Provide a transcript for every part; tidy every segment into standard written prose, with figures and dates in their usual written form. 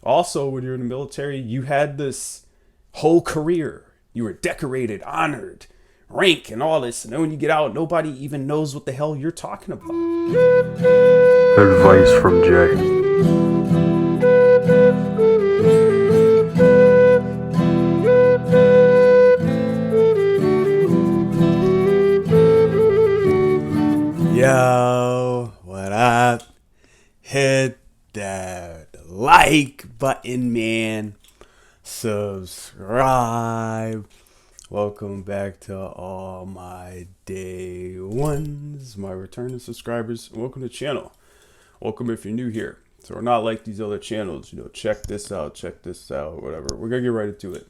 Also, when you're in the military, you had this whole career. You were decorated, honored, rank, and all this. And then when you get out, nobody even knows what the hell you're talking about. Advice from Jay. Yo, what up? Hit that like button, man. Subscribe. Welcome back to all my day ones, my returning subscribers. Welcome to the channel. Welcome if you're new here. So we're not like these other channels, check this out, whatever. We're gonna get right into it.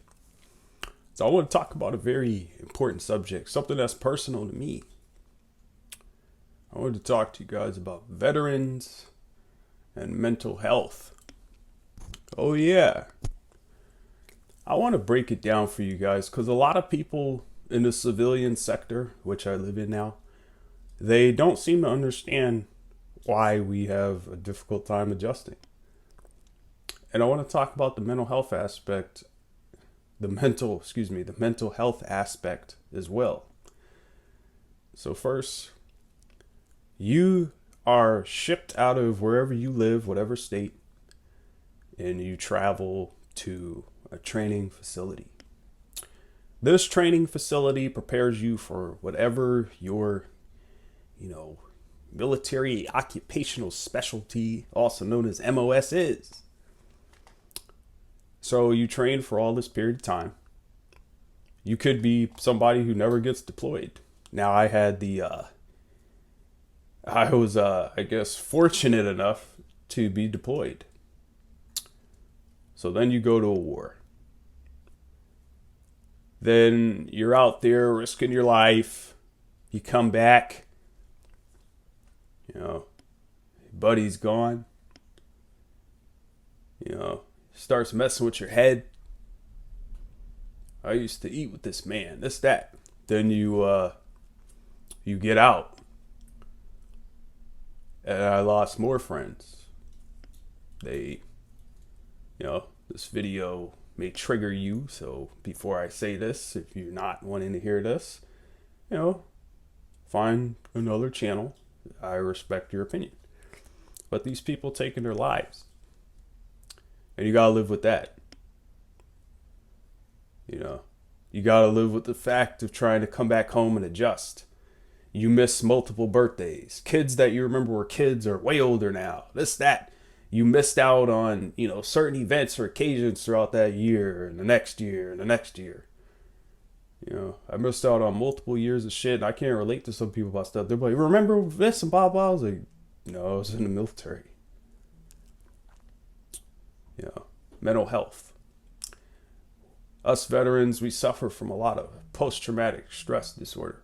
So I want to talk about a very important subject, something that's personal to me. I wanted to talk to you guys about veterans and mental health. Oh yeah. I want to break it down for you guys because a lot of people in the civilian sector, which I live in now, they don't seem to understand why we have a difficult time adjusting. And I want to talk about the mental health aspect, the mental health aspect as well. So first, you are shipped out of wherever you live, whatever state, and you travel to a training facility. This training facility prepares you for whatever your, military occupational specialty, also known as MOS, is. So you train for all this period of time. You could be somebody who never gets deployed. Now I was, fortunate enough to be deployed. So then you go to a war. Then you're out there risking your life. You come back. Your buddy's gone. Starts messing with your head. I used to eat with this man, this, that. Then you get out. And I lost more friends. This video may trigger you. So before I say this, if you're not wanting to hear this, find another channel. I respect your opinion. But these people taking their lives. And you gotta live with that. You gotta live with the fact of trying to come back home and adjust. You miss multiple birthdays. Kids that you remember were kids are way older now. This, that. You missed out on, certain events or occasions throughout that year and the next year and the next year. I missed out on multiple years of shit. And I can't relate to some people about stuff. They're like, remember this and blah, blah. I was like, no, I was in the military. Mental health. Us veterans, we suffer from a lot of post-traumatic stress disorder.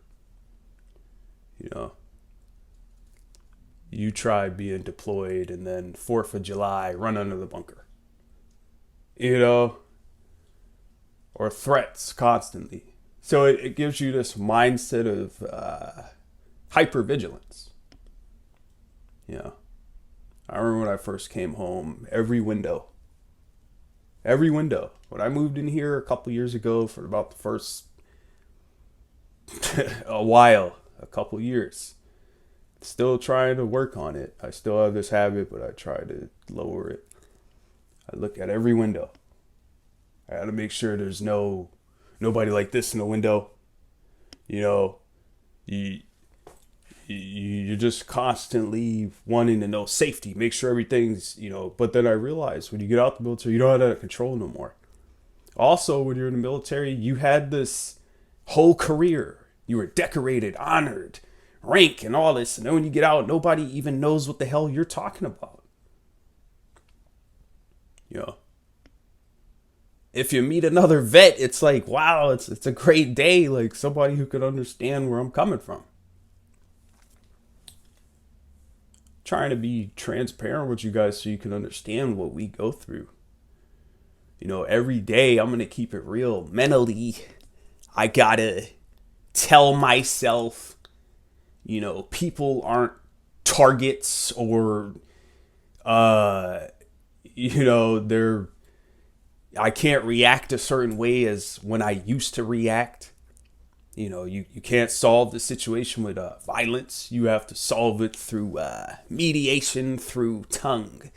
You try being deployed and then 4th of July, run under the bunker. Or threats constantly. So it gives you this mindset of hypervigilance. I remember when I first came home, every window. When I moved in here a couple years ago for about the first a couple years. Still trying to work on it. I still have this habit, but I try to lower it. I look at every window. I gotta make sure there's nobody like this in the window. You're just constantly wanting to know safety, make sure everything's, but then I realized when you get out the military, you don't have that control no more. Also, when you're in the military, you had this whole career. You were decorated, honored, rank, and all this. And then when you get out, nobody even knows what the hell you're talking about. If you meet another vet, it's like, wow, it's a great day. Like somebody who could understand where I'm coming from. Trying to be transparent with you guys so you can understand what we go through. Every day I'm going to keep it real. Mentally, I gotta tell myself, people aren't targets or I can't react a certain way as when I used to react. You can't solve the situation with violence. You have to solve it through mediation, through tongue.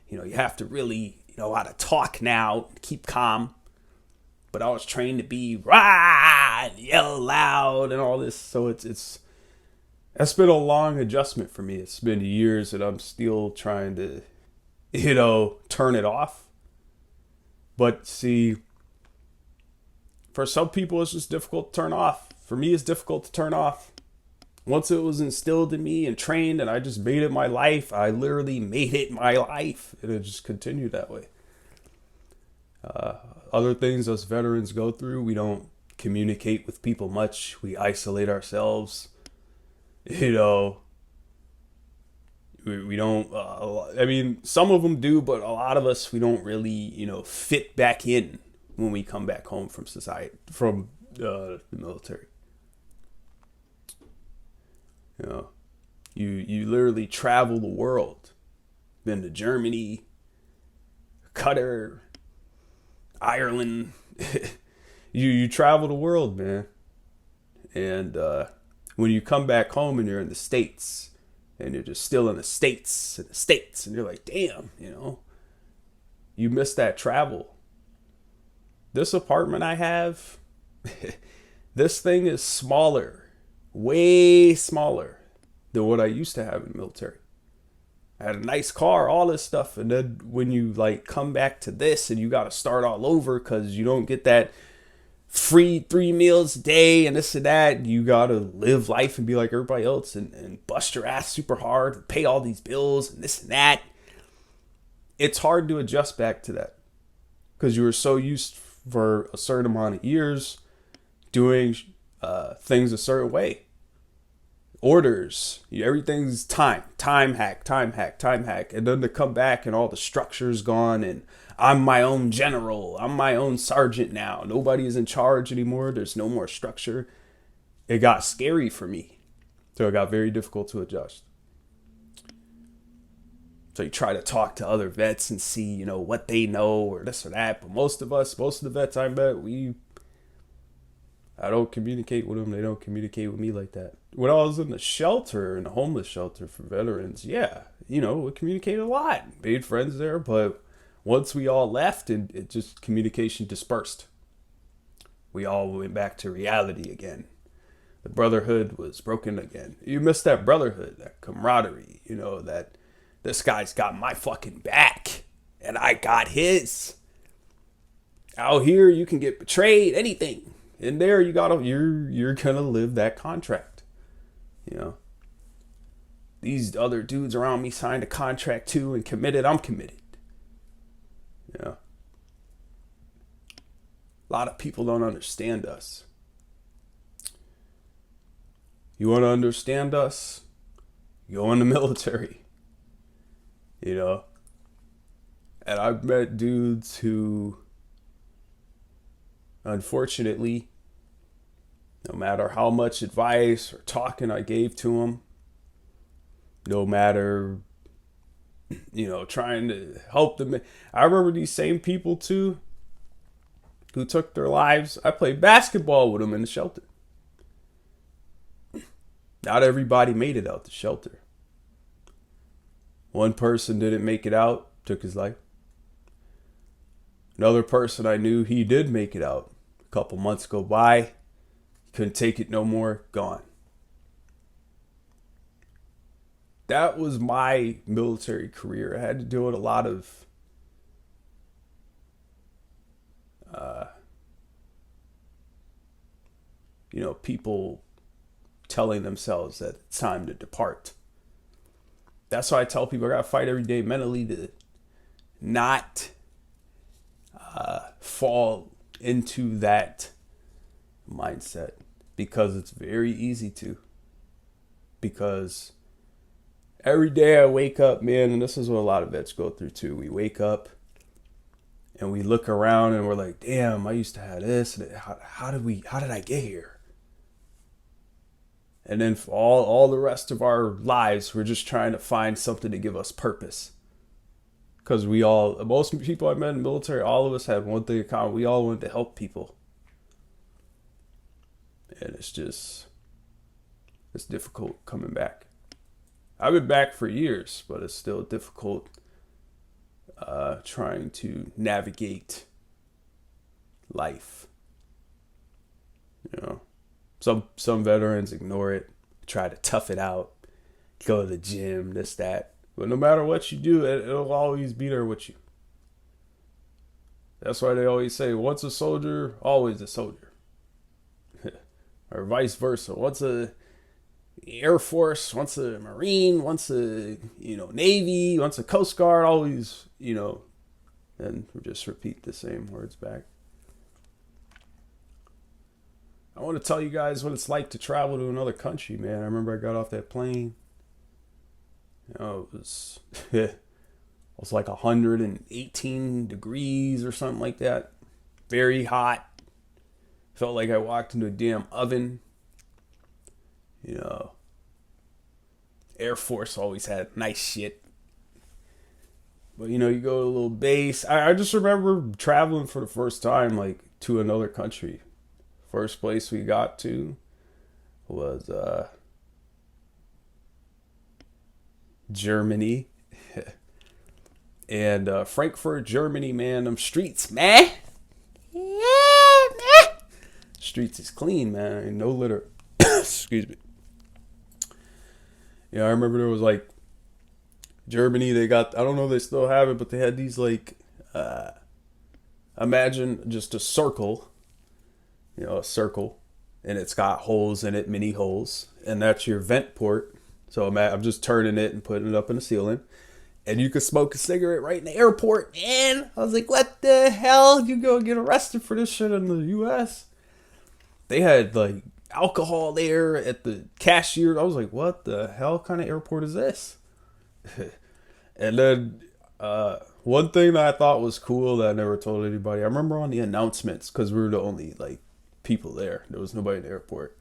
You have to really know how to talk now, keep calm. But I was trained to be rah and yell loud and all this. So it's been a long adjustment for me. It's been years that I'm still trying to, turn it off. But see, for some people, it's just difficult to turn off. For me, it's difficult to turn off. Once it was instilled in me and trained and I just made it my life, I literally made it my life. And it just continued that way. Other things us veterans go through, we don't communicate with people much. We isolate ourselves. We don't, some of them do, but a lot of us, we don't really, fit back in when we come back home from society, from the military. You literally travel the world. Been to Germany, Qatar, Ireland. you travel the world, man. And when you come back home and you're in the States and you're just still in the States and you're like, damn, you miss that travel. This apartment I have, this thing is smaller, way smaller than what I used to have in the military. I had a nice car, all this stuff. And then when you come back to this and you got to start all over because you don't get that free 3 meals a day and this and that, you got to live life and be like everybody else and bust your ass super hard and pay all these bills and this and that. It's hard to adjust back to that because you were so used for a certain amount of years doing things a certain way. Orders, everything's time hack. And then to come back and all the structure's gone and I'm my own general. I'm my own sergeant now. Nobody is in charge anymore. There's no more structure. It got scary for me. So it got very difficult to adjust. So you try to talk to other vets and see, what they know or this or that. But most of the vets I met, I don't communicate with them. They don't communicate with me like that. When I was in the shelter, in the homeless shelter for veterans, yeah, we communicated a lot. Made friends there, but once we all left, and it just communication dispersed. We all went back to reality again. The brotherhood was broken again. You miss that brotherhood, that camaraderie, that this guy's got my fucking back and I got his. Out here, you can get betrayed, anything. In there, you're gonna live that contract. These other dudes around me signed a contract too and committed. I'm committed. A lot of people don't understand us. You want to understand us? Go in the military. And I've met dudes who, unfortunately, no matter how much advice or talking I gave to them, no matter, trying to help them. I remember these same people too who took their lives. I played basketball with them in the shelter. Not everybody made it out the shelter. One person didn't make it out, took his life. Another person I knew, he did make it out. A couple months go by, couldn't take it no more, gone. That was my military career. I had to deal with a lot of people telling themselves that it's time to depart. That's why I tell people I gotta fight every day mentally to not fall into that mindset, because it's very easy to. Because every day I wake up, man, and this is what a lot of vets go through too. We wake up and we look around and we're like, damn, I used to have this. How did I get here? And then for all the rest of our lives, we're just trying to find something to give us purpose. Because most people I met in the military, all of us had one thing in common. We all wanted to help people. And it's difficult coming back. I've been back for years, but it's still difficult trying to navigate life. You know, some veterans ignore it, try to tough it out, go to the gym, this, that. But no matter what you do, it'll always be there with you. That's why they always say, once a soldier, always a soldier. Or vice versa. Once a Air Force, once a Marine, once a Navy, once a Coast Guard, always, and just repeat the same words back. I want to tell you guys what it's like to travel to another country, man. I remember I got off that plane. It was it was like 118 degrees or something like that. Very hot. Felt like I walked into a damn oven. Air Force always had nice shit. But you go to a little base. I just remember traveling for the first time, like, to another country. First place we got to was Germany. And Frankfurt, Germany, man, them streets, man. Yeah, man. Streets is clean, man. Ain't no litter. Excuse me. Yeah, I remember there was like Germany, they got, I don't know if they still have it, but they had these like, imagine just a circle, a circle, and it's got holes in it, mini holes, and that's your vent port. So I'm just turning it and putting it up in the ceiling, and you could smoke a cigarette right in the airport, man. I was like, what the hell? You go get arrested for this shit in the U.S.? They had like alcohol there at the cashier. I was like, what the hell kind of airport is this? And then one thing that I thought was cool that I never told anybody, I remember on the announcements, because we were the only like people there. There was nobody in the airport.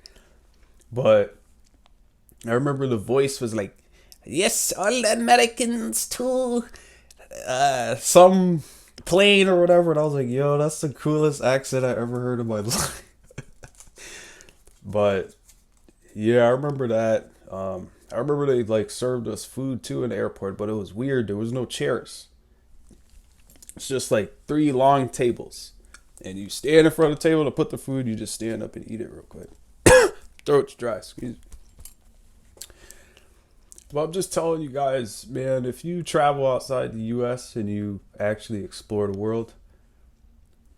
But I remember the voice was like, yes, all Americans to some plane or whatever. And I was like, yo, that's the coolest accent I ever heard in my life. But yeah, I remember that. I remember they like served us food too in the airport, but it was weird. There was no chairs. It's just like 3 long tables, and you stand in front of the table to put the food. You just stand up and eat it real quick. Throat's dry. Excuse me. But I'm just telling you guys, man, if you travel outside the U.S. and you actually explore the world,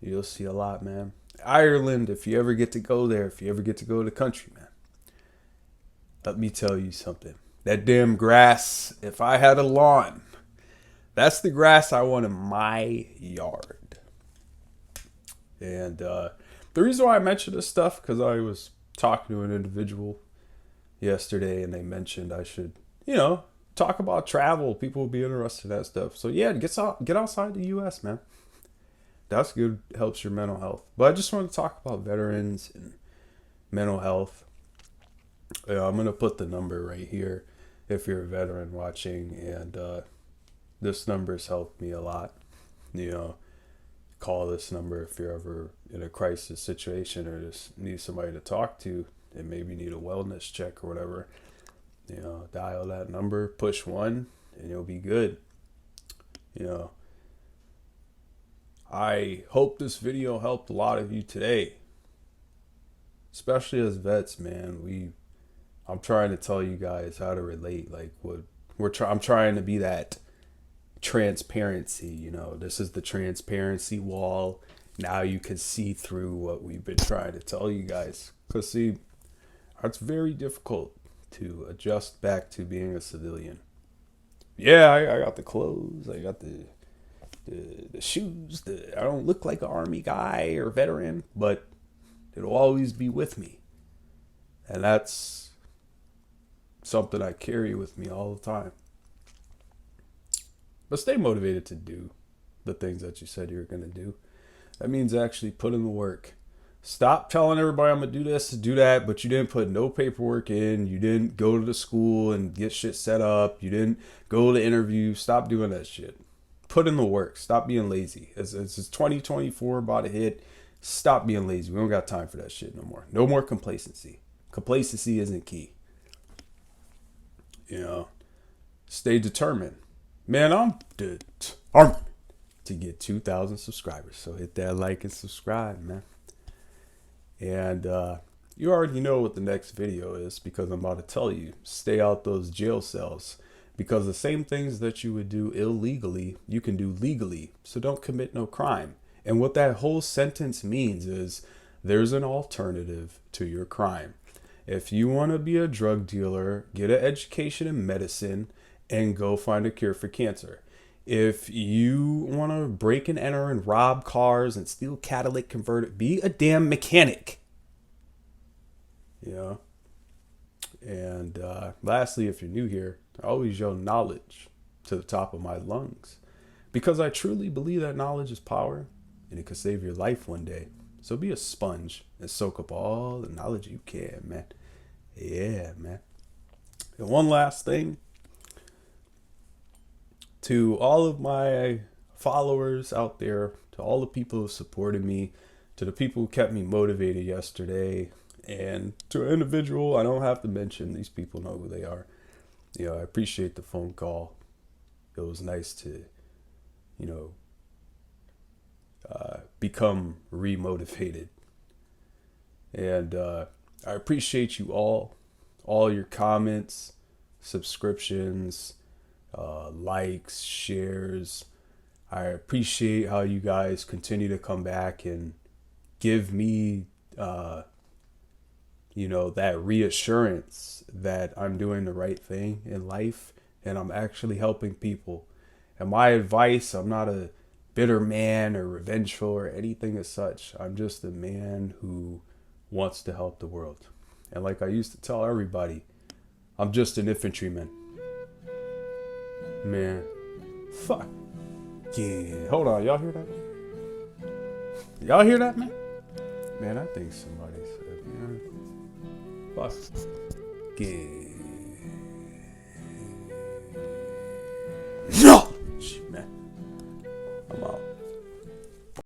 you'll see a lot, man. Ireland, if you ever get to go there, if you ever get to go to the country, man, let me tell you something. That damn grass, if I had a lawn, that's the grass I want in my yard. And the reason why I mentioned this stuff, because I was talking to an individual yesterday, and they mentioned I should, talk about travel. People will be interested in that stuff. So yeah, get outside the U.S., man. That's good. Helps your mental health. But I just want to talk about veterans and mental health. I'm going to put the number right here if you're a veteran watching. And this number has helped me a lot. Call this number if you're ever in a crisis situation or just need somebody to talk to and maybe need a wellness check or whatever. Dial that number, push 1, and you'll be good. I hope this video helped a lot of you today, especially as vets, man. I'm trying to tell you guys how to relate. Like I'm trying to be that transparency. This is the transparency wall. Now you can see through what we've been trying to tell you guys. Because see, it's very difficult to adjust back to being a civilian. Yeah, I got the clothes. I got the shoes. I don't look like an army guy or veteran, but it'll always be with me. And that's something I carry with me all the time. But stay motivated to do the things that you said you were going to do. That means actually put in the work. Stop telling everybody I'm going to do this, do that, but you didn't put no paperwork in. You didn't go to the school and get shit set up. You didn't go to interview. Stop doing that shit. put in the work. Stop being lazy. It's 2024 about to hit. Stop being lazy. We don't got time for that shit no more. No more complacency. Complacency isn't key. You know, stay determined. Man, I'm determined to get 2,000 subscribers. So hit that like and subscribe, man. And you already know what the next video is because I'm about to tell you. Stay out those jail cells. Because the same things that you would do illegally, you can do legally. So don't commit no crime. And what that whole sentence means is there's an alternative to your crime. If you want to be a drug dealer, get an education in medicine and go find a cure for cancer. If you want to break and enter and rob cars and steal catalytic converter, be a damn mechanic. You know? And lastly, if you're new here, I always yell knowledge to the top of my lungs because I truly believe that knowledge is power and it could save your life one day. So be a sponge and soak up all the knowledge you can, man. Yeah, man. And one last thing to all of my followers out there, to all the people who supported me, to the people who kept me motivated yesterday, and to an individual I don't have to mention, these people know who they are. You know, I appreciate the phone call. It was nice to, you know, become remotivated. And I appreciate you all your comments, subscriptions, likes, shares. I appreciate how you guys continue to come back and give me, you know, that reassurance that I'm doing the right thing in life and I'm actually helping people. And my advice, I'm not a bitter man or revengeful or anything as such. I'm just a man who wants to help the world. And like I used to tell everybody, I'm just an infantryman. Man, fuck. Yeah, hold on, y'all hear that? Y'all hear that, man? Man, I think somebody said, man, fuck. Yeah.